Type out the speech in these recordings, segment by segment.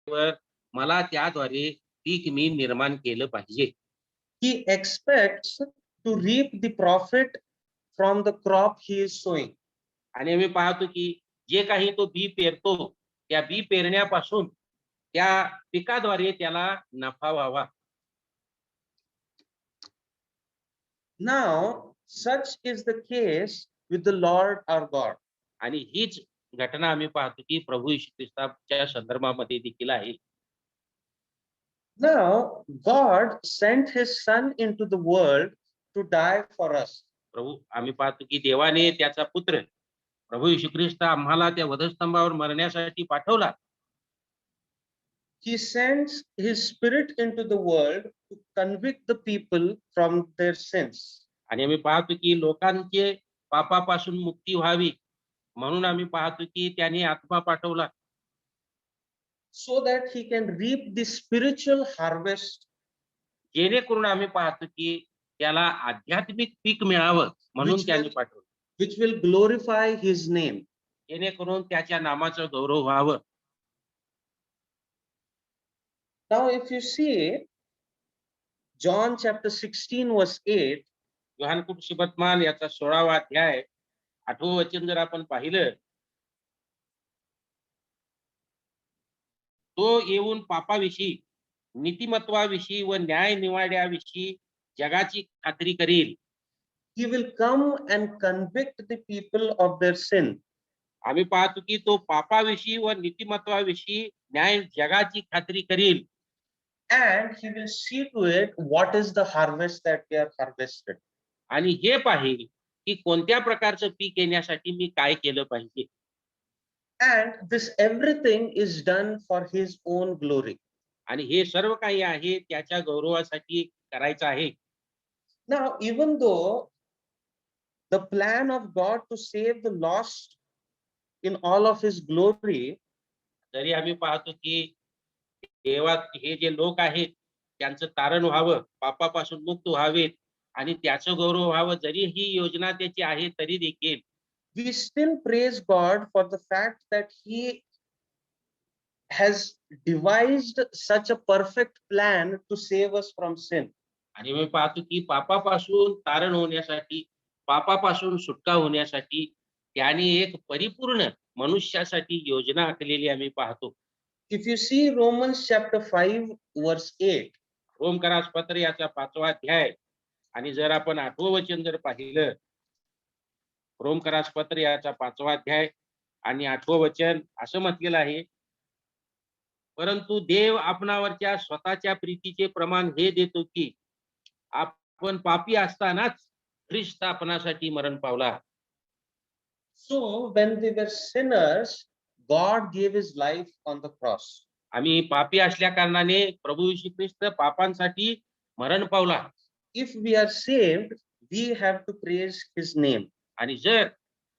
जागेवर मला त्याद्वारे पीक मी निर्माण केलं पाहिजे. He expects to reap the profit from the crop he is sowing. आणि आम्ही पाहतो की जे काही तो बी पेरतो, त्या बी पेरण्यापासून त्या पिकाद्वारे त्याला नफा व्हावा. Now, such is the case with the Lord our God. आणि हीच घटना आम्ही पाहतो की प्रभू येशू ख्रिस्ताच्या संदर्भामध्ये देखील आहे. Now, God sent his son into the world to die for us. आम्ही पाहतो की देवाने त्याचा पुत्र प्रभू येशू ख्रिस्त आम्हाला त्या वधस्तंभावर मरण्यासाठी पाठवला. He sends his spirit into the world to convict the people from their sins. आणि आम्ही पाहतो की लोकांचे पापापासून मुक्ती व्हावी म्हणून आम्ही पाहतो की त्याने आत्मा पाठवला. So that he can reap the spiritual harvest. जेणेकरून आम्ही पाहतो की त्याला आध्यात्मिक पीक मिळावं म्हणून त्याने पाठवलं. Which will glorify his name. जेणेकरून त्याच्या नामाचा गौरव व्हावं. Now, if you see John chapter 16 verse 8, Yohan सुबत्मान याचा 16वा अध्याय 8वं वचन जर आपण पाहिलं, तो येऊन पापाविषयी, नीतिमत्वाविषयी व न्याय निवाड्याविषयी जगाची खात्री करील. he will come and convict the people of their sin. आम्ही पाहतो की तो पापाविषयी व नीतिमत्वाविषयी न्याय जगाची खात्री करील. And he will see to it what is the harvest that we are harvested. आणि हे पाहिल की कोणत्या प्रकारचं पीक येण्यासाठी मी काय केलं पाहिजे. And this everything is done for his own glory. आणि हे सर्व काही आहे त्याच्या गौरवासाठी करायचं आहे. Now, even though the plan of God to save the lost in all of his glory, जरी आम्ही पाहतो की देवा हे जे लोक आहेत त्यांचं तारण व्हावं, पापापासून मुक्त व्हावेत आणि त्याचं गौरव व्हावं, जरी ही योजना त्याची आहे तरी देखील we still praise God for the fact that he has devised such a perfect plan to save us from sin. आणि मी पाहतो की पापापासून तारण होण्यासाठी, पापापासून सुटका होण्यासाठी त्याने एक परिपूर्ण मनुष्यासाठी योजना आखलेली आम्ही पाहतो. If you see Romans chapter 5 verse 8, रोमकरास पत्र याचा 5वा अध्याय आणि जर आपण 8वं वचन जर पाहिलं, रोमकरास पत्र याचा 5वा अध्याय आणि 8वं वचन असं म्हटलेलं आहे, परंतु देव आपणावरच्या स्वतःच्या प्रीतीचे प्रमाण हे देतो की आपण पापी असतानाच ख्रिस्त आपणासाठी मरण पावला. so when we were sinners, God gave his life on the cross. आम्ही पापी असल्या कारणाने प्रभू येशू ख्रिस्त पापांसाठी मरण पावला. If we are saved, we have to praise his name. आणि जर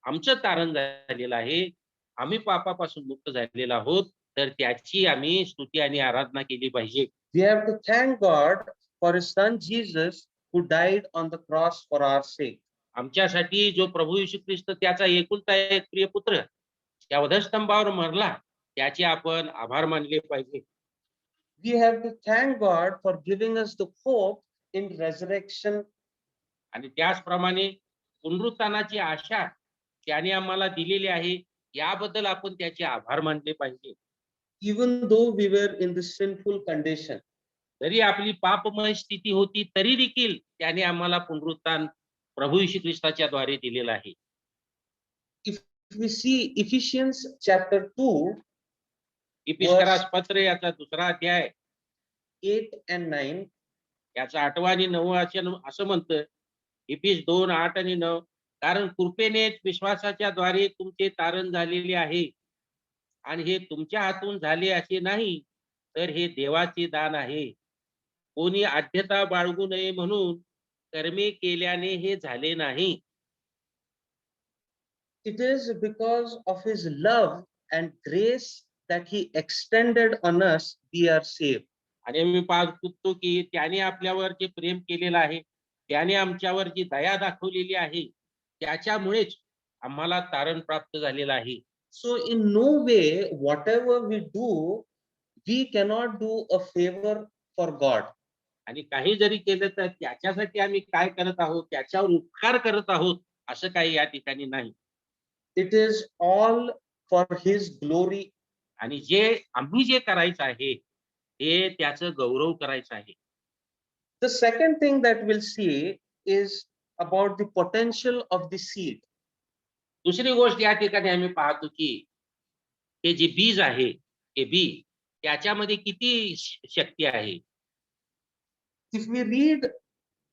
आमचं तारण झालेलं आहे, आम्ही पापापासून मुक्त झालेलो आहोत, तर त्याची आम्ही स्तुती आणि आराधना केली पाहिजे. We have to thank God for his son Jesus who died on the cross for our sake. आमच्यासाठी जो प्रभू येशू ख्रिस्त त्याचा एकुलता एक प्रिय पुत्र त्या वधस्तंभावर मरला, त्याचे आपण आभार मानले पाहिजे. We have to thank God for giving us the hope in resurrection. आणि त्याचप्रमाणे पुनरुत्थानाची आशा त्याने आम्हाला दिलेली आहे, याबद्दल आपण त्याचे आभार मानले पाहिजे. Even though we were in the sinful condition, जरी आपली पापमय स्थिती होती तरी देखील त्याने आम्हाला पुनरुत्थान प्रभू येशू ख्रिस्ताच्या द्वारे दिलेलं आहे. if we see Ephesians chapter 2 इफिसकरास पत्र याचा 2रा अध्याय 8 and 9, याचा 8वा आणि 9वा वचन असं म्हणतं, इफिस 2, 8 आणि 9, कारण कृपेनेच विश्वासाच्या द्वारे तुमचे तारण झालेले आहे आणि हे तुमच्या हातून झाले असे नाही, तर हे देवाचे दान आहे. कोणी आढ्यता बाळगू नये म्हणून कर्मे केल्याने हे झाले नाही. it is because of his love and grace that he extended on us we are saved. आणि मी पाहतो की त्याने आपल्यावर जे प्रेम केलेलं आहे, त्याने आमच्यावर जी दया दाखवलेली आहे, त्याच्यामुळेच आम्हाला तारण प्राप्त झालेलं आहे. So in no way whatever we do we cannot do a favor for God. आणि काही जरी केलं तर त्याच्यासाठी आम्ही काय करत आहोत, त्याच्यावर उपकार करत आहोत, असं काही या ठिकाणी नाही. It is all for His glory. आणि आम्ही जे करायचं आहे, हे त्याचं गौरव करायचं आहे. The second thing that we'll see is about the potential of the seed. दुसरी गोष्ट या ठिकाणी आम्ही पाहतो की हे जे बीज आहे, हे बी त्याच्यामध्ये किती शक्ती आहे. If we read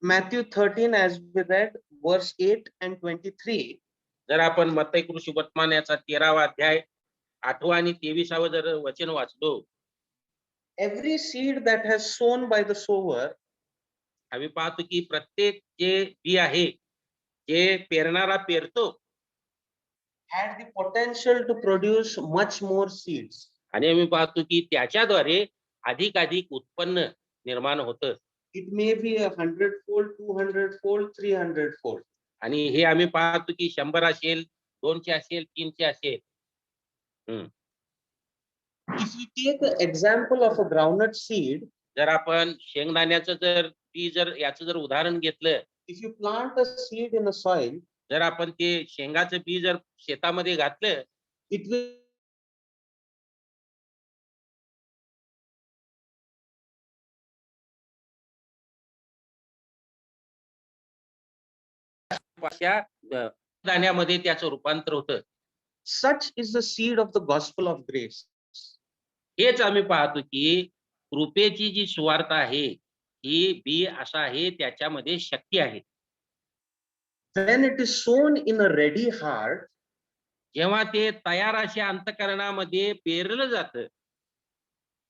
Matthew 13 as we read verse 8 and 23, जर आपण मत्ती कृषी वर्तमान याचा 13वा अध्याय 8वा आणि 23वा जर वचन वाचलो, every seed that has sown by the sower आम्ही पाहतो की प्रत्येक जे बी आहे, जे पेरणारा पेरतो had the potential to produce much more seeds. आणि आम्ही पाहतो की त्याच्याद्वारे अधिकाधिक उत्पन्न निर्माण होतं. It may be 100-fold, 200-fold, 300-fold. आणि हे आम्ही पाहतो की 100 असेल, 200 असेल, 300 असेल. If we take the example of a groundnut seed, जर आपण शेंगदाण्याचं जर बी याचं जर उदाहरण घेतलं, if you plant a seed in a soil, जर आपण ते शेंगाचं बी जर शेतामध्ये घातलं, it will अशा दाण्यामध्ये त्याचं रूपांतर होतं. such is the seed of the gospel of grace. हेच आम्ही पाहतो की कृपेची जी सुवार्ता आहे, ही बी असा आहे, त्याच्यामध्ये शक्ती आहे. When it is sown in a ready heart, जेव्हा ते तयार अशा अंतःकरणामध्ये पेरलं जातं,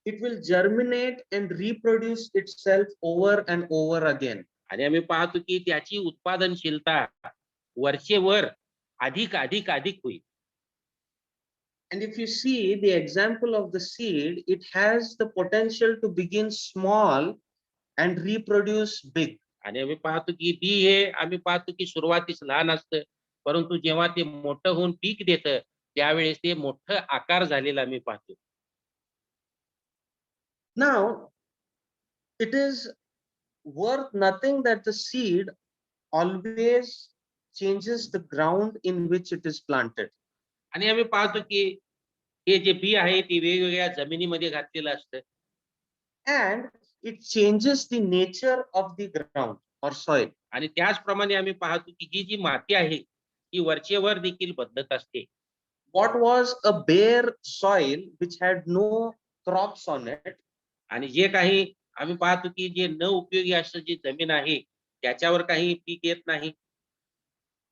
it will germinate and reproduce itself over and over again. आणि आम्ही पाहतो की त्याची उत्पादनशीलता वर्षेवर अधिक अधिक अधिक होईल. And if you see the example of the seed, it has the potential to begin small and reproduce big. आणि आम्ही पाहतो की बी हे आम्ही पाहतो की सुरुवातीस लहान असतं, परंतु जेव्हा ते मोठं होऊन पीक देतं, त्यावेळेस ते मोठं आकार झालेलं आम्ही पाहतो. Now, it is worth nothing that the seed always changes the ground in which it is planted. आणि आम्ही पाहतो की हे जे बी आहे ते वेगवेगळ्या जमिनीमध्ये घातलेलं असतं. And it changes the nature of the ground or soil. आणि त्याचप्रमाणे आम्ही पाहतो की ही जी माती आहे, ती वरचेवर देखील बदलत असते. What was a bare soil which had no crops on it, आणि जे काही आम्ही पाहतो की जे न उपयोगी असं जी जमीन आहे, त्याच्यावर काही पीक येत नाही.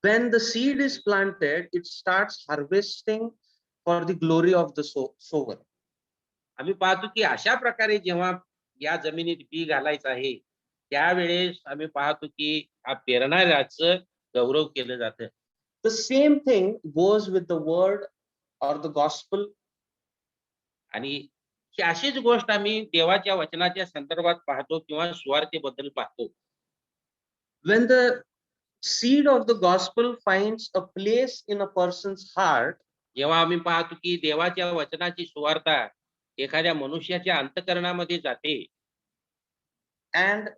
when the seed is planted, it starts harvesting for the glory of the sower. आम्ही पाहतो की अशा प्रकारे जेव्हा या जमिनीत बी घालायचं आहे, त्यावेळेस आम्ही पाहतो की हा पेरणाऱ्याचं गौरव केलं जातं. The same thing goes with the word or the gospel. आणि ही अशीच गोष्ट आम्ही देवाच्या वचनाच्या संदर्भात पाहतो किंवा सुवार्तेबद्दल पाहतो. When the seed of the gospel finds a place in a person's heart, जेव्हा आम्ही पाहतो की देवाच्या वचनाची सुवार्ता एखाद्या मनुष्याच्या अंतःकरणामध्ये जाते, and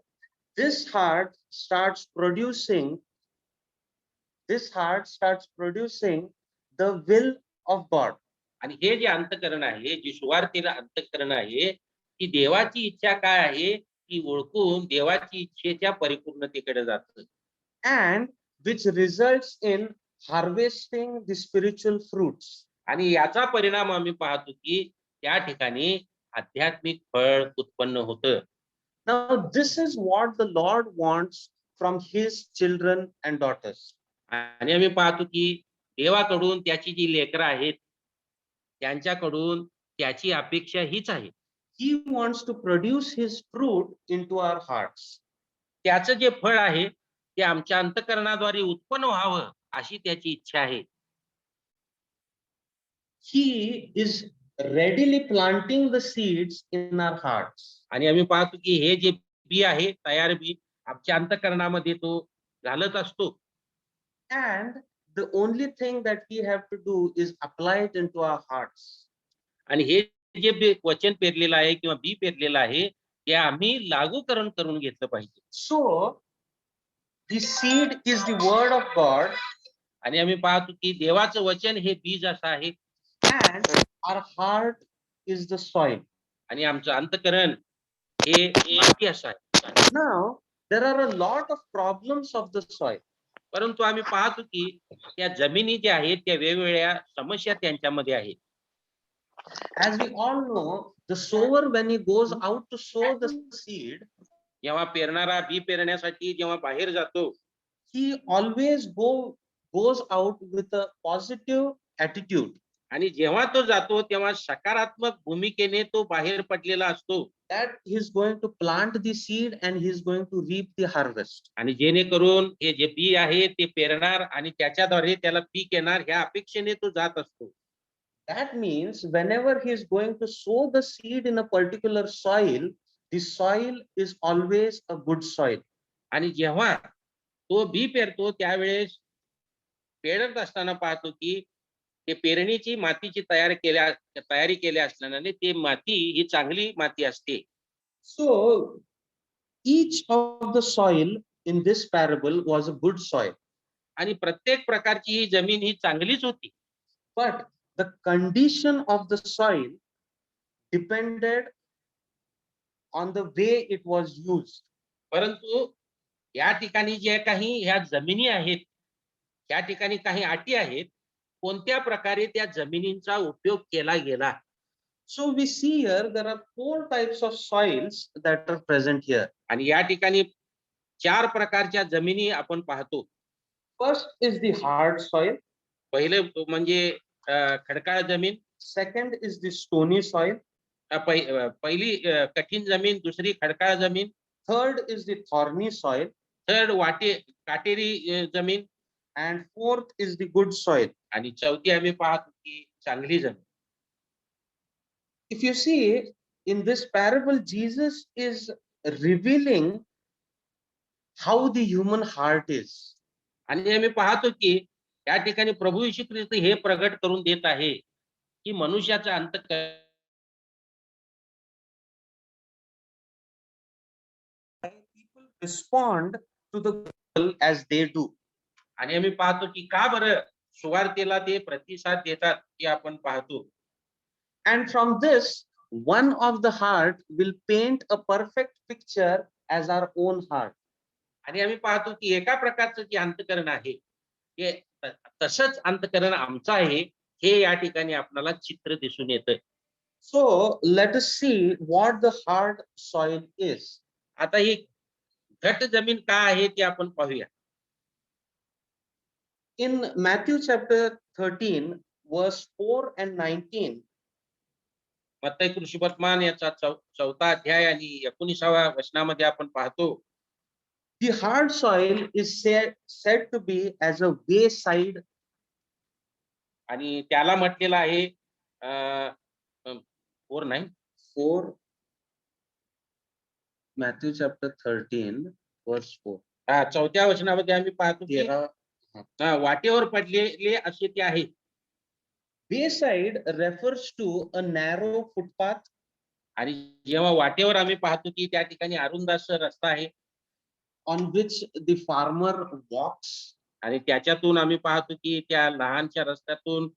this heart starts producing the will of God. आणि हे जे अंतःकरण आहे, जी सुवार्तेला अंतःकरण आहे, ती देवाची इच्छा काय आहे, ती ओळखून देवाची इच्छेच्या परिपूर्णतेकडे जातं. And which results in harvesting the spiritual fruits. आणि याचा परिणाम आम्ही पाहतो की त्या ठिकाणी आध्यात्मिक फळ उत्पन्न होतं. Now, this is what the Lord wants from His children and daughters. आणि आम्ही पाहतो की देवाकडून त्याची जी लेकरं आहेत, त्यांच्याकडून त्याची अपेक्षा हीच आहे. He wants to produce His fruit into our hearts. त्याचं जे फळ आहे, ते आमच्या अंतःकरणाद्वारे उत्पन्न व्हावं, अशी त्याची इच्छा आहे. He is readily planting the seeds in our hearts. आणि आम्ही पाहतो की हे जे बी आहे, तयार बी आमच्या अंतःकरणामध्ये तो घालत असतो. And the only thing that we have to do is apply it into our hearts. आणि हे जे वचन पेरलेलं आहे किंवा बी पेरलेलं आहे ते आम्ही लागूकरण करून घेतलं पाहिजे. So the seed is the word of God, आणि आम्ही पाहतो की देवाचं वचन हे बीज असं आहे and our heart is the soil. आणि आमचं अंतःकरण हे माती असं आहे. Now, there are a lot of problems of the soil. परंतु आम्ही पाहतो की त्या जमिनी ज्या आहेत त्या वेगवेगळ्या समस्या त्यांच्यामध्ये आहेत. As we all know, the sower, when he goes out to sow the seed, जेव्हा पेरणारा बी पेरण्यासाठी जेव्हा बाहेर जातो he always goes out with a positive attitude आणि जेव्हा तो जातो तेव्हा सकारात्मक भूमिकेने तो बाहेर पडलेला असतो that he's going to plant the seed and he's going to reap the harvest. आणि जेणेकरून हे जे बी आहे ते पेरणार आणि त्याच्याद्वारे त्याला पीक येणार ह्या अपेक्षेने तो जात असतो. That means whenever he is going to sow the seed in a particular soil, the soil is always a good soil. आणि जेव्हा तो बी पेरतो त्यावेळेस पेरत असताना पाहतो की ते पेरणीची मातीची तयारी केल्या असल्याने ते माती ही चांगली माती असते. So each of the soil in this parable was a good soil, आणि प्रत्येक प्रकारची ही जमीन ही चांगलीच होती. but the condition of the soil depended on the way it was used. परंतु या ठिकाणी जे काही ह्या जमिनी आहेत त्या ठिकाणी काही अटी आहेत कोणत्या प्रकारे त्या जमिनींचा उपयोग केला गेला. So we see here there are 4 types of soils that are present here. आणि या ठिकाणी 4 प्रकारच्या जमिनी आपण पाहतो. First is the hard soil, पहिले म्हणजे खडकाळ जमीन, second is the stony soil, पहिली कठीण जमीन, दुसरी खडकाळ जमीन, third is the thorny soil, third काटेरी जमीन and fourth is the good soil. आणि चौथी आम्ही पाहतो की चांगली जमीन. If you see in this parable, Jesus is revealing how the human heart is. आणि आम्ही पाहतो की त्या ठिकाणी प्रभू येशू ख्रिस्त हे प्रगट करून देत आहे की मनुष्याचा अंतःकरण People respond to the gospel as they do. आणि आम्ही पाहतो की का बरं सुवार्तेला ते प्रतिसाद देतात की आपण पाहतो. And from this, one of the heart will paint a perfect picture as our own heart. आणि आम्ही पाहतो की एका प्रकारचं जे अंतःकरण आहे ते तसंच अंतःकरण आमचं आहे हे या ठिकाणी आपल्याला चित्र दिसून येतं. So let us see what the hard soil is. आता ही घट जमीन का आहे ते आपण पाहूया. In Matthew chapter 13, verse 4 and 19, मत्ती कृषीवर्तमान याचा 4था अध्याय आणि 19व्या वचनामध्ये आपण पाहतो the hard soil is said to be as a wayside. आणि त्याला म्हटलेलं आहे 4 Matthew chapter 13, verse 4. 4थ्या वचनामध्ये आम्ही पाहतो की वाटेवर पडलेले असे ते आहेत. Wayside refers to a narrow footpath आणि जेव्हा वाटेवर आम्ही पाहतो की त्या ठिकाणी अरुंदास रस्ता आहे on which the farmer walks. आणि त्याच्यातून आम्ही पाहतो की त्या लहानच्या रस्त्यातून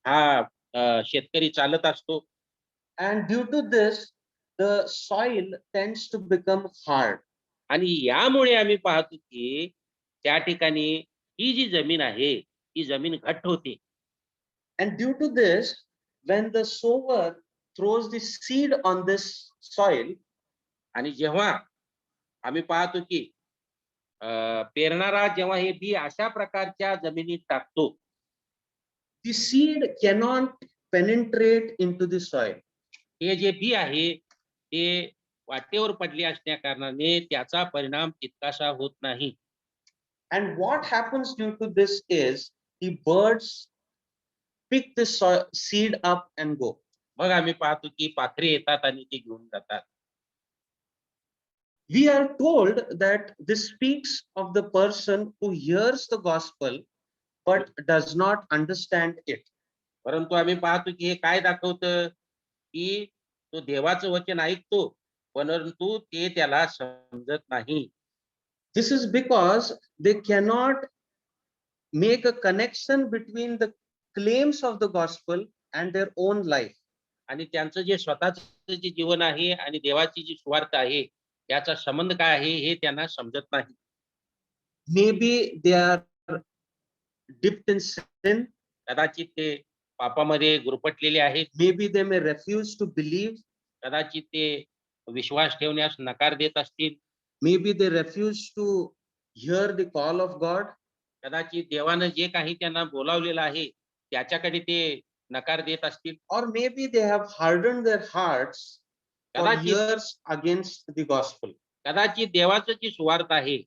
हा शेतकरी चालत असतो. And due to this, the soil tends to become hard. आणि यामुळे आम्ही पाहतो की त्या ठिकाणी ही जी जमीन आहे ती जमीन घट्ट होते. And due to this, when the sower throws the seed on this soil, आणि जेव्हा आम्ही पाहतो की पेरणारा जेव्हा हे बी अशा प्रकारच्या जमिनीत टाकतो the seed cannot penetrate into the soil. हे जे बी आहे ते वाटेवर पडले असल्या कारणाने त्याचा परिणाम तितकासा होत नाही. And what happens due to this is the birds pick the seed up and go. मग आम्ही पाहतो की पाखरे येतात आणि ते घेऊन जातात. We are told that this speaks of the person who hears the gospel but does not understand it. परंतु आम्ही पाहतो की हे काय दाखवतं की तो देवाचं वचन ऐकतो, परंतु ते त्याला समजत नाही. This is because they cannot make a connection between the claims of the gospel and their own life. आणि त्यांचं जे स्वतःचं जे जीवन आहे आणि देवाची जी सुवार्थ आहे, याचा संबंध काय आहे हे त्यांना समजत नाही. Maybe they are dipped in sin. कदाचित ते पापामध्ये गुरफटलेले आहेत. Maybe they may refuse to believe. कदाचित ते विश्वास ठेवण्यास नकार देत असतील. Maybe they refuse to hear the call of God. कदाचित देवानं जे काही त्यांना बोलावलेलं आहे, त्याच्याकडे ते नकार देत असतील. Or maybe they have hardened their hearts for कदाचित years against the gospel. कदाचित देवाचं जी सुवार्थ आहे,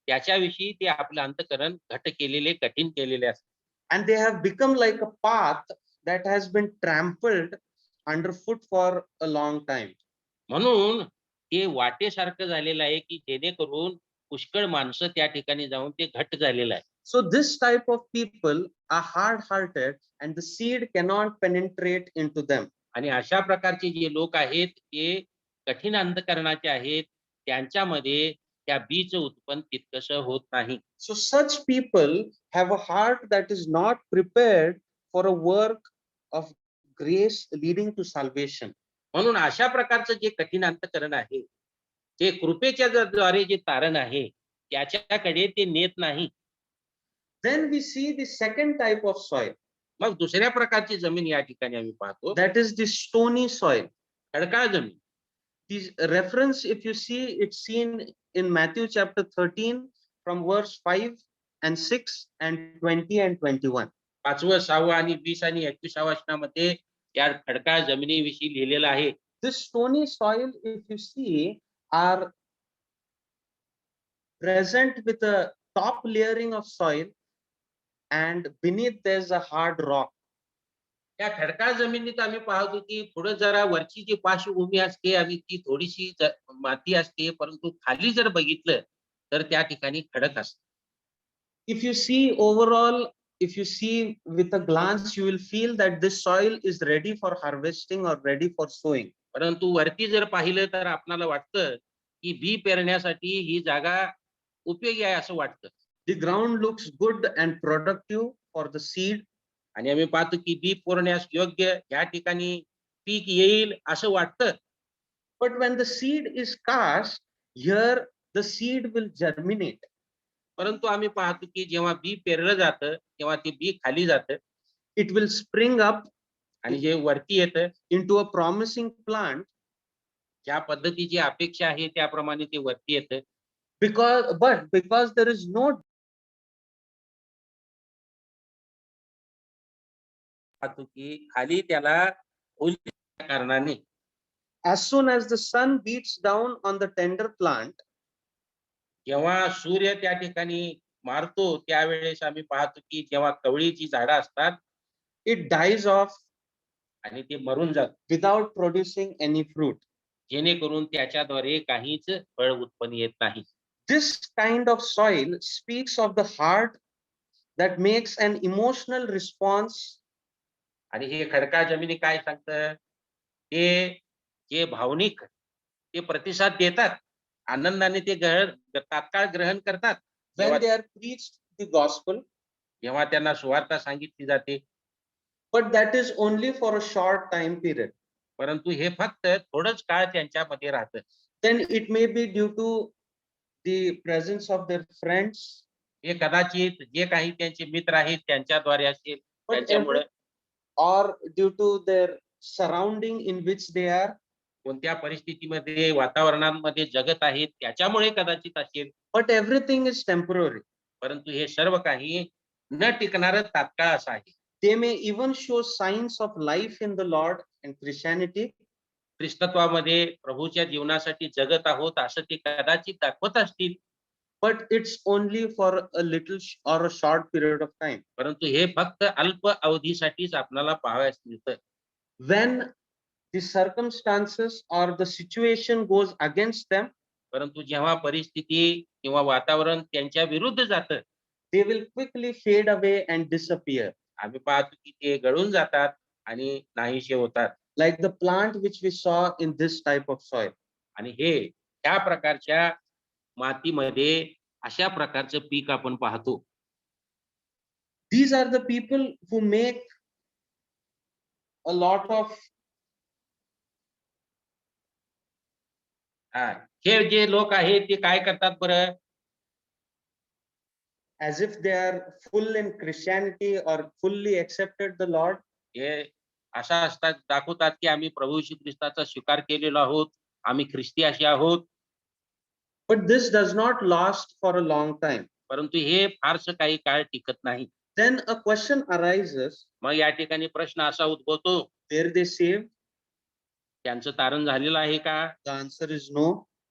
त्याच्याविषयी ते आपलं अंतःकरण घट्ट केलेले, कठीण केलेले असतात. And they have become like a path that has been trampled underfoot for a long time. म्हणून ते वाटेसारखं झालेलं आहे, की जेणेकरून पुष्कळ माणसं त्या ठिकाणी जाऊन ते घट्ट झालेलं आहे. So this type of people are hard-hearted and the seed cannot penetrate into them. आणि अशा प्रकारचे जे लोक आहेत, ते कठीण अंतःकरणाचे आहेत. त्यांच्यामध्ये त्या बीचं उत्पन्न तितकंसं होत नाही. So such people have a heart that is not prepared for a work of grace leading to salvation. म्हणून अशा प्रकारचं जे कठीण अंतःकरण आहे, ते कृपेच्या द्वारे जे तारण आहे, त्याच्याकडे ते नेत नाही. Then we see the second type of soil, मग दुसऱ्या प्रकारची जमीन या ठिकाणी आम्ही पाहतो, that is the stony soil. खडकाळ जमीन. This reference, if you see, it's seen in Matthew chapter 13 from verse 5 and 6 and 20 and 21. 5, 6 आणि 20 आणि 21 वचनामध्ये या खडकाळ जमिनीविषयी लिहिलेलं आहे. This stony soil, if you see, are present with a top layering of soil and beneath there's a hard rock. त्या खडकाळ जमिनीत आम्ही पाहतो की पुढे जरा वरची जी पार्श्वभूमी असते आणि ती थोडीशी माती असते, परंतु खाली जर बघितलं तर त्या ठिकाणी खडक असते. If you see overall, if you see with a glance, you will feel that this soil is ready for harvesting or ready for sowing. परंतु वरती जर पाहिलं तर आपल्याला वाटतं की बी पेरण्यासाठी ही जागा उपयोगी आहे असं वाटतं. The ground looks good and productive for the seed. आणि आम्ही पाहतो की बी पेरण्यास योग्य या ठिकाणी पीक येईल असं वाटतं. But when the seed is cast, here the seed will germinate. परंतु आम्ही पाहतो की जेव्हा बी पेरलं जातं तेव्हा ते बी खाली जातं It will spring up आणि जे वरती येतं, into a promising plant ज्या पद्धतीची अपेक्षा आहे त्याप्रमाणे ते वरती येतं. because there is no, पाहतो की खाली त्याला फुल कारणाने as soon as the sun beats down on the tender plant, जेव्हा सूर्य त्या ठिकाणी मारतो त्यावेळेस आम्ही पाहतो की जेव्हा कवळीची झाडं असतात it dies off आणि ते मरून जातात, without producing any fruit. जेणेकरून त्याच्याद्वारे काहीच फळ उत्पन्न येत नाही. This kind of soil speaks of the heart that makes an emotional response आणि हे खडकाळ जमिनी काय सांगतं, ते जे भावनिक ते प्रतिसाद देतात, आनंदाने ते तात्काळ ग्रहण करतात when जेव्हा they are preached the gospel, जेव्हा त्यांना सुवार्ता सांगितली जाते. but that is only for a short time period. परंतु हे फक्त थोडंच काळ त्यांच्यामध्ये राहतं. Then it may be due to the presence of their friends, हे कदाचित जे काही त्यांचे मित्र आहेत त्यांच्याद्वारे असेल, but त्यांच्यामुळे or due to their surrounding in which they are. कोणत्या परिस्थितीमध्ये वातावरणामध्ये जगत आहेत त्याच्यामुळे कदाचित असेल. But everything is temporary. परंतु हे सर्व काही न टिकणारं तात्काळ असं आहे. They may even show signs of life in the Lord and Christianity, ख्रिस्तत्वामध्ये प्रभूच्या जीवनासाठी जगत आहोत असं ते कदाचित दाखवत असतील, but it's only for a little or a short period of time. परंतु हे फक्त अल्प अवधीसाठीच आपल्याला पाहावयास मिळतं. When the circumstances or the situation goes against them, परंतु जेव्हा परिस्थिती किंवा वातावरण त्यांच्या विरुद्ध जातं, they will quickly fade away and disappear. आम्ही पाहतो की ते गळून जातात आणि नाहीसे होतात. like the plant which we saw in this type of soil. आणि हे त्या प्रकारच्या मातीमध्ये अशा प्रकारचं पीक आपण पाहतो. These are the people who make a lot of हा, हे जे लोक आहेत ते काय करतात बरं? as if they are full in Christianity or fully accepted the Lord. हे असा असतात, दाखवतात की आम्ही प्रभू येशू ख्रिस्ताचा स्वीकार केलेलो आहोत, आम्ही ख्रिस्ती असे आहोत. But this does not last for a long time. परंतु हे फारसं काही काळ टिकत नाही. Then a question arises, मग या ठिकाणी प्रश्न असा उद्भवतो, were they saved? त्यांचं तारण झालेलं आहे का? The answer is no.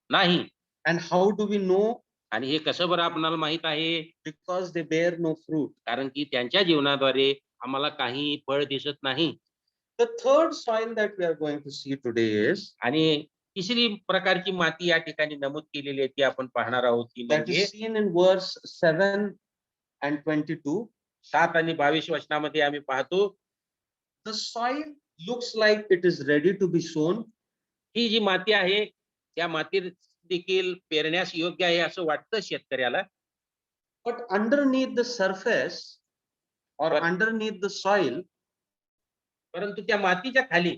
नाही. And how do we know? आणि हे कसं बरं आपल्याला माहित आहे? Because they bear no fruit. कारण की त्यांच्या जीवनाद्वारे आम्हाला काही फळ दिसत नाही. The third soil that we are going to see today is आणि तिसरी प्रकारची माती या ठिकाणी नमूद केलेली आहे ती आपण पाहणार आहोत, ती that म्हणजे is seen in verse 7 and 22. 7 आणि 22 वचनामध्ये आम्ही पाहतो, The soil looks like it is ready to be sown, ही जी माती आहे त्या मातीत देखील पेरण्यास योग्य आहे असं वाटतं शेतकऱ्याला. but underneath the surface or But- underneath the soil, परंतु त्या मातीच्या खाली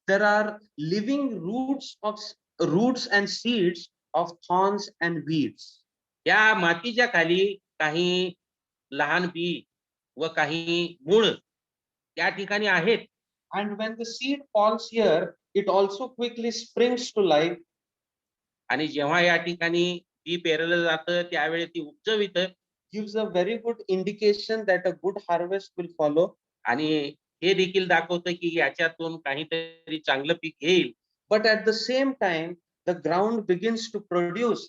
there are living roots and seeds of thorns and weeds. त्या मातीच्या खाली काही लहान बी व काही मूळ त्या ठिकाणी आहेत. And when the seed falls here, it also quickly springs to life. आणि जेव्हा या ठिकाणी बी पेरलं जातं त्यावेळी ती उपजवितं Gives a very good indication that a good harvest will follow. आणि हे देखील दाखवतं की याच्यातून काहीतरी चांगलं पीक येईल. But at the same time, the ground begins to produce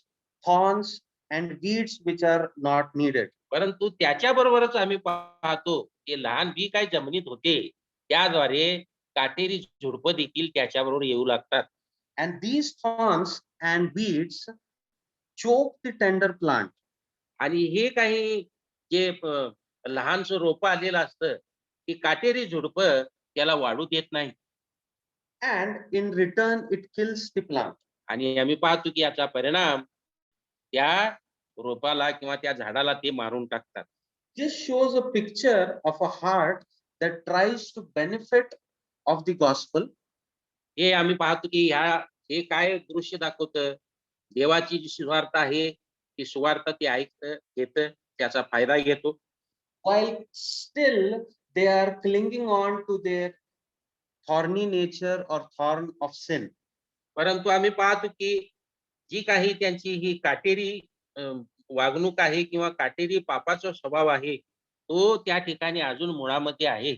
thorns and weeds which are not needed. परंतु त्याच्याबरोबरच आम्ही पाहतो की लहान बी काय जमिनीत होते त्याद्वारे काटेरी झुडपं देखील त्याच्याबरोबर येऊ लागतात. And these thorns and weeds choke the tender plant. आणि हे काही जे लहानसं रोपं आलेलं असतं की काटेरी झुडपं त्याला वाढू देत नाही. And in return, it kills the plant. आणि आम्ही पाहतो की याचा परिणाम त्या रोपाला किंवा त्या झाडाला ते मारून टाकतात. This shows a picture of a heart that tries to benefit of the gospel, हे आम्ही पाहतो की हे काय दृश्य दाखवतं, देवाची जी सुवार्थ आहे ती सुवार्थ ते ऐकतं, घेतं, त्याचा फायदा घेतो. while still they are clinging on to their thorny nature or thorn of sin. परंतु आम्ही पाहतो की जी काही त्यांची ही काटेरी वागणूक आहे किंवा काटेरी पापाचा स्वभाव आहे तो त्या ठिकाणी अजून मुळामध्ये आहे.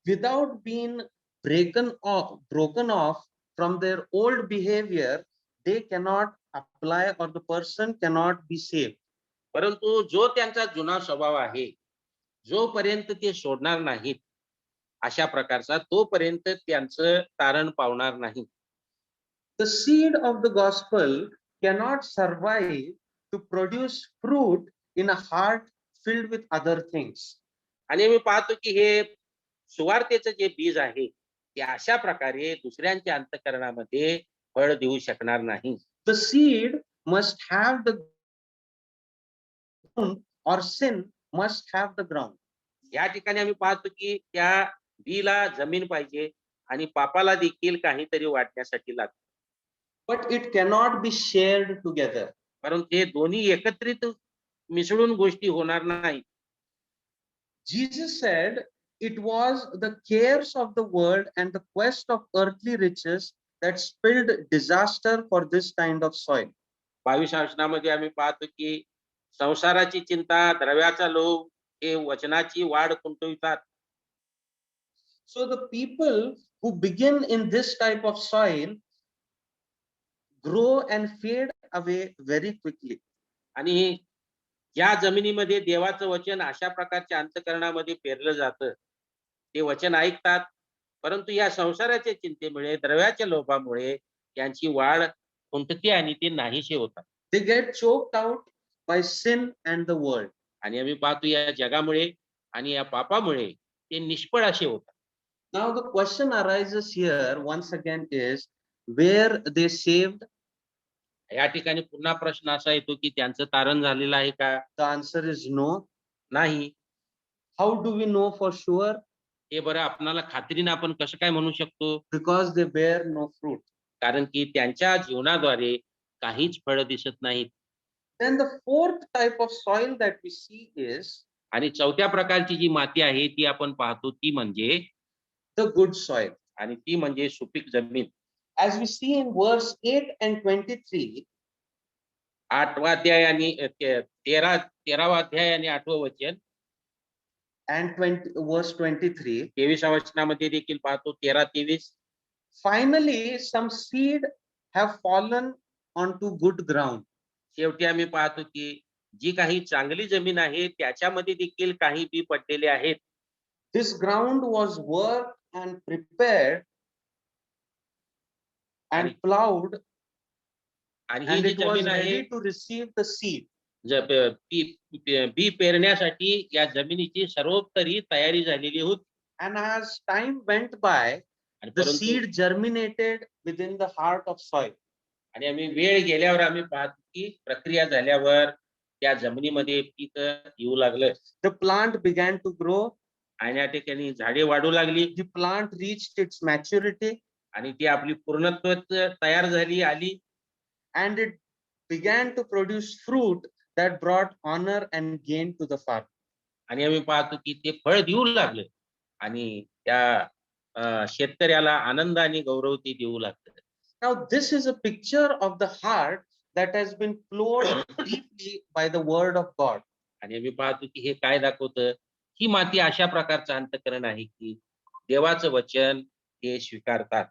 Without being broken off from their old behavior, they cannot apply or the person cannot be saved. परंतु जो त्यांचा जुना स्वभाव आहे जोपर्यंत ते सोडणार नाहीत अशा प्रकारचा तोपर्यंत त्यांचं तारण पावणार नाही. The seed of the gospel cannot survive to produce fruit in a heart filled with other things. आणि मी पाहतो की हे सुवार्तेचं जे बीज आहे ते अशा प्रकारे दुसऱ्यांच्या अंतःकरणामध्ये फळ देऊ शकणार नाही. The seed must have the ground or sin must have the ground. या ठिकाणी आम्ही पाहतो की त्या बीला जमीन पाहिजे आणि पापाला देखील काहीतरी वाटण्यासाठी लागतं. But it cannot be shared together. परंतु हे दोन्ही एकत्रित मिसळून गोष्टी होणार नाही. Jesus said it was the cares of the world and the quest of earthly riches that spilled disaster for this kind of soil. 22 वचनामध्ये आम्ही पाहतो की संसाराची चिंता, द्रव्याचा लोभ हे वचनाची वाढ खुंटवितात. So the people who begin in this type of soil grow and fade away very quickly. आणि या जमिनीमध्ये देवाचं वचन अशा प्रकारच्या अंतःकरणामध्ये पेरलं जातं. ते वचन ऐकतात परंतु या संसाराच्या चिंतेमुळे द्रव्याच्या लोभामुळे त्यांची वाढ खुंटते आणि ते नाहीसे होतात. They get choked out by sin and the world. आणि आम्ही पाहतो या जगामुळे आणि या पापामुळे ते निष्फळ असे होतात. Now the question arises here once again is, where they saved? या ठिकाणी पुन्हा प्रश्न असा येतो की त्यांचं तारण झालेलं आहे का? The answer is no. नाही. How do we know for sure? हे बरं आपणाला खात्रीने आपण कसं काय म्हणू शकतो? Because they bear no fruit. कारण की त्यांच्या जीवनाद्वारे काहीच फळं दिसत नाहीत. Then the fourth type of soil that we see is आणि चौथ्या प्रकारची जी माती आहे ती आपण पाहतो ती म्हणजे the good soil. आणि ती म्हणजे सुपीक जमीन. As we see in verse 8 and 23, 8वा अध्याय आणि 13वा अध्याय आणि 8वं वचन, and verse 23, 23व्या वचनामध्ये देखील पाहतो 13-23. finally some seed have fallen onto good ground. शेवटी आम्ही पाहतो की जी काही चांगली जमीन आहे त्याच्यामध्ये देखील काही बी पडलेले आहेत. This ground was worked and prepared and आणि plowed, आणि ही and जी it was जमीन आहे ready to receive the seed. बी पेरण्यासाठी या जमिनीची सर्वोपरी तयारी झालेली होती. And as time went by, आणि the परंतु seed germinated within the heart of soil. आणि आम्ही वेळ गेल्यावर आम्ही पाहतो की प्रक्रिया झाल्यावर त्या जमिनीमध्ये पीक येऊ लागलं The plant began to grow. आणि या ठिकाणी झाडे वाढू लागली The plant reached its maturity, आणि ती आपली पूर्णत्व तयार झाली आली and it began to produce fruit that brought honor and gain to the farmer. आणि आम्ही पाहतो की ते फळ देऊ लागलं आणि त्या शेतकऱ्याला आनंद आणि गौरव ते देऊ लागलं. Now, this is a picture of the heart that has been plowed deeply by the word of God. आणि आम्ही पाहतो की हे काय दाखवतं, ही माती अशा प्रकारचं अंतःकरण आहे की देवाचं वचन ते स्वीकारतात.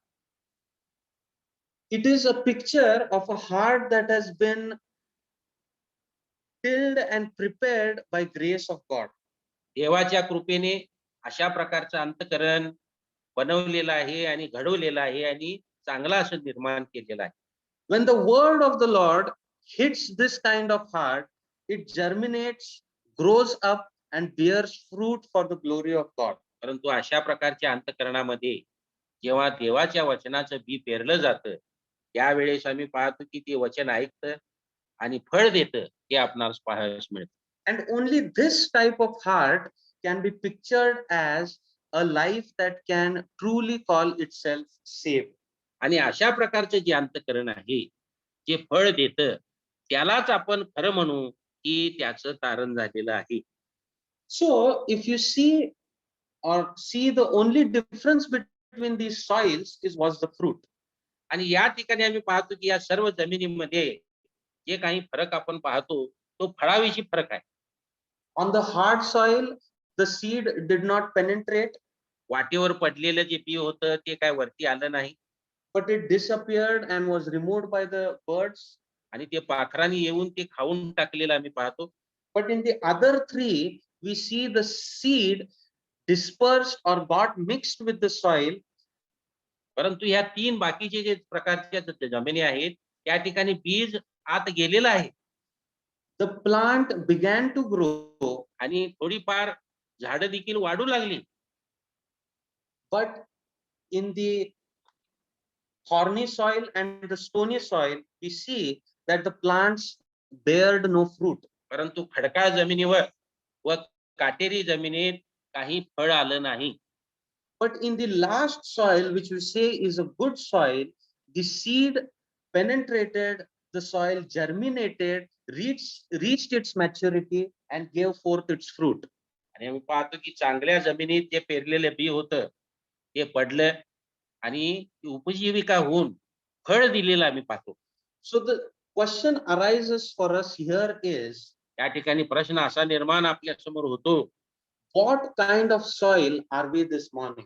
It is a picture of a heart that has been tilled and prepared by grace of God. देवाच्या कृपेने अशा प्रकारचं अंतःकरण बनवलेलं आहे आणि घडवलेलं आहे आणि चांगलं असं निर्माण केलेलं आहे. When the word of the Lord hits this kind of heart, it germinates, grows up, and bears fruit for the glory of God. परंतु अशा प्रकारच्या अंतःकरणामध्ये जेव्हा देवाच्या वचनाचं बी पेरलं जातं त्यावेळेस आम्ही पाहतो की ते वचन ऐकतं आणि फळ देतं हे आपणास पाहायला मिळतं. And only this type of heart can be pictured as a life that can truly call itself saved. आणि अशा प्रकारचं जे अंतःकरण आहे जे फळ देतं त्यालाच आपण खरं म्हणू की त्याचं तारण झालेलं आहे. So, if you see the only difference between these soils was the fruit. आणि या ठिकाणी आम्ही पाहतो की या सर्व जमिनीमध्ये जे काही फरक आपण पाहतो तो फळाविषयी फरक आहे. On the hard soil, the seed did not penetrate, वाटेवर पडलेलं जे बी होतं ते काय वरती आलं नाही but it disappeared and was removed by the birds. आणि ते पाखरांनी येऊन ते खाऊन टाकलेलं आम्ही पाहतो. But in the other three, we see the seed dispersed or got mixed with the soil, परंतु ह्या 3 बाकीचे जे प्रकारच्या जमिनी आहेत त्या ठिकाणी बीज आत गेलेलं आहे the plant began to grow, आणि थोडीफार झाडं देखील वाढू लागली. but in the thorny soil and the stony soil, we see that the plants bared no fruit. परंतु खडकाळ जमिनीवर व काटेरी जमिनीत काही फळ आलं नाही. But in the last soil, which we say is a good soil, the seed penetrated the soil, germinated, reached its maturity, and gave forth its fruit. आणि आम्ही पाहतो की चांगल्या जमिनीत जे पेरलेलं बी होतं ते पडलं आणि उपजीविका होऊन फळ दिलेलं आम्ही पाहतो. So the question arises for us here is, त्या ठिकाणी प्रश्न असा निर्माण आपल्या समोर होतो, what kind of soil are we this morning?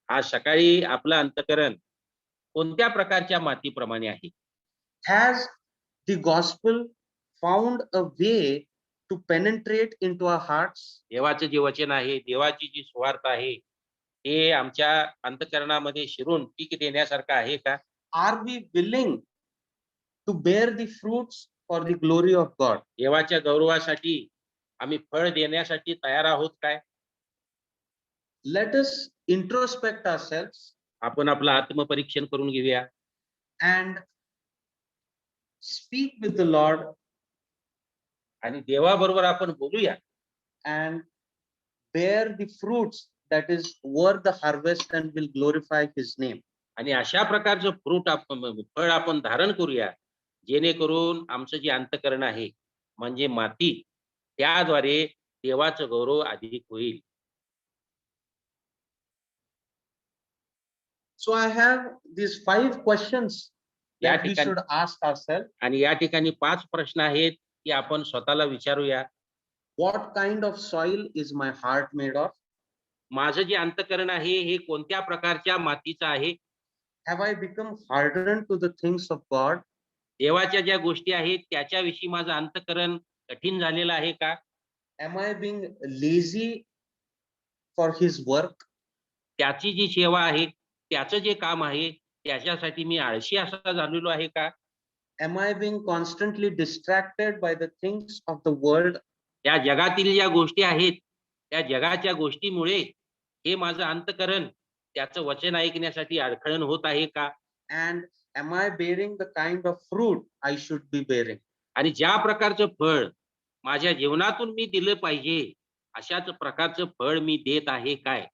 आज सकाळी आपलं अंतःकरण कोणत्या प्रकारच्या मातीप्रमाणे आहे? Has the gospel found a way to penetrate into our hearts? देवाचं जे वचन आहे, देवाची जी सुवार्ता आहे ते आमच्या अंतःकरणामध्ये शिरून पीक देण्यासारखं आहे का? Are we willing to bear the fruits for the glory of God? देवाच्या गौरवासाठी आम्ही फळ देण्यासाठी तयार आहोत काय? Let us introspect ourselves आपण आपलं आत्मपरीक्षण करून घेऊया and speak with the Lord आणि देवाबरोबर आपण बोलूया and bear the fruits that is worth the harvest and will glorify his name. आणि अशा प्रकारचं फ्रूट आपण फळ आपण धारण करूया जेणेकरून आमचं जे अंतःकरण आहे म्हणजे माती त्याद्वारे देवाचं गौरव अधिक होईल. So I have these 5 questions या that we ठिकाणी should ask ourselves. आणि या ठिकाणी 5 प्रश्न आहेत की आपण स्वतःला विचारूया. What kind of soil is my heart made of? माझं जे अंतःकरण आहे हे कोणत्या प्रकारच्या मातीचं आहे? Have I become hardened to the things of God? देवाच्या ज्या गोष्टी आहेत त्याच्याविषयी माझं अंतःकरण कठीण झालेलं आहे का? Am I being lazy for his work? त्याची जी सेवा आहे त्याचं जे काम आहे त्याच्यासाठी मी आळशी असा झालेलो आहे का? Am I being constantly distracted by the things of the world? त्या जगातील ज्या गोष्टी आहेत त्या जगाच्या गोष्टीमुळे हे माझं अंतःकरण त्याचं वचन ऐकण्यासाठी अडखळण होत आहे का? And am I bearing the kind of fruit I should be bearing? आणि ज्या प्रकारचं फळ माझ्या जीवनातून मी दिलं पाहिजे अशाच प्रकारचं फळ मी देत आहे काय?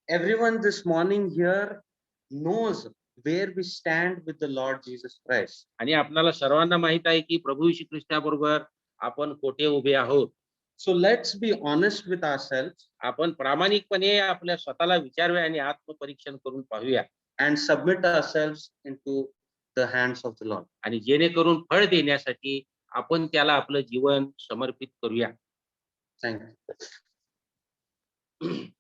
Everyone this morning here knows where we stand with the Lord Jesus Christ. आणि आपल्याला सर्वांना माहित आहे की प्रभू येशू ख्रिस्ताबरोबर आपण कोठे उभे आहोत. So let's be honest with ourselves आपण प्रामाणिकपणे आपल्या स्वतःला विचारूया आणि आत्मपरीक्षण करून पाहूया and submit ourselves into the hands of the Lord. आणि जेणेकरून फळ देण्यासाठी आपण त्याला आपलं जीवन समर्पित करूया. Thank you.